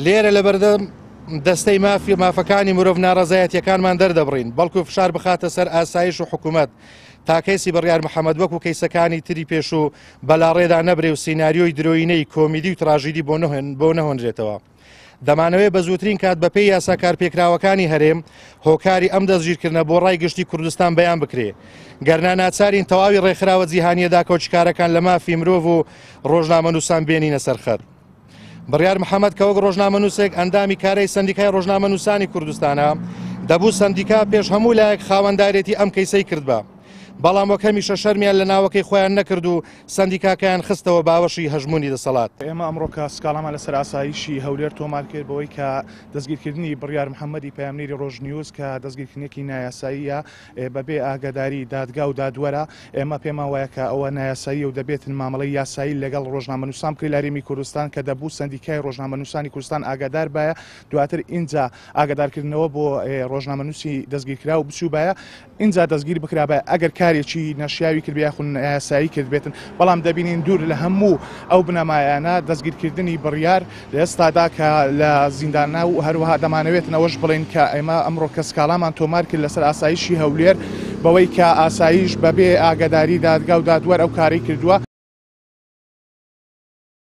لێرە لە بەردەم دەستەی مافەکانی مرۆڤ ناڕەزایەتیەکانمان دەردەبڕین، بەڵکو فشار بخاتە سەر ئاسایش و حکوومەت تا کەیسی بڕیار محەممەد وەکو کەیسەکانی تری پێش و بەلاڕێدا نەبرێ و سینناریۆی درۆینەی کۆمیدی و تراژیدی بۆ نەهۆنرێتەوە. دەمانەوێت بە زووترین کات بەپێی یاساکار پێکراوەکانی هەرێم هۆکاری ئەم دەستگیرکردنە بۆ ڕای گشتی کوردستان بەیان بکرێ، گەرنا ناچارین تەواوی ڕێکخراوە جیهانیەدا کۆچکارەکان لە مافی مرۆڤ و ڕۆژنامەنووسان بێنینە سەرخەت. بڕیار محەممەد کە وەک ڕۆژنامەنووسێک ئەندامی کارەی سندیکای ڕۆژنامەنووسانی کوردستانە دەبوو سندیکا پێش هەموو لایەک خاوەنددارێتی ئەم کەیسەی کرد بە، بەڵام وەکەمیشە شەرمیان لە ناوەکەی خۆیان نەکرد و سندیکاکەیان خستەوە باوەشی هەژمونی دەسەڵات. ئێمە ئەمڕۆکە سکاڵامان لەسەر ئاسایشی هەولێر تۆمار کرد بەوەی کە دەستگیرکردنی بڕیار محەممەدی پەیامنێری ڕۆژنیوز کە دەستگیرکردنێکی نایاساییە بەبێ ئاگاداری دادگا و دادوەرە، ئێمە پێمان وایە کە ئەوە نایاسایی و دەبێتن مامەڵەی یاسایی لەگەڵ ڕۆژنامەنووسان بکرێت لە هەرێمی کوردستان کە دەبوو سندیکای ڕۆژنامەنووسانی کوردستان ئاگادار بایە، دواتر ئینجا ئاگادارکردنەوە بۆ ڕۆژنامەنووسی دەستگیرکرا و بچوو بایە ئینجا دەستگیر بکرابە ئەگەر کارێکی نەشیاوی کرد یاخون یاسایی کرد بێتن، بەڵام دەبینین دوور لە هەموو ئەو بنەمایانە دەستگیرکردنی بڕیار لە ئێستادا کە لە زیندانە و هەروەها دەمانەوێتنەوەش بڵێن کە ئێمە ئەمڕۆ کە سکاڵامان تۆمار کرد لەسەر ئاسایشی هەولێر بەوەی کە ئاسایش بەبێ ئاگاداری دادگا و دادوەر ئەو کاری کردووە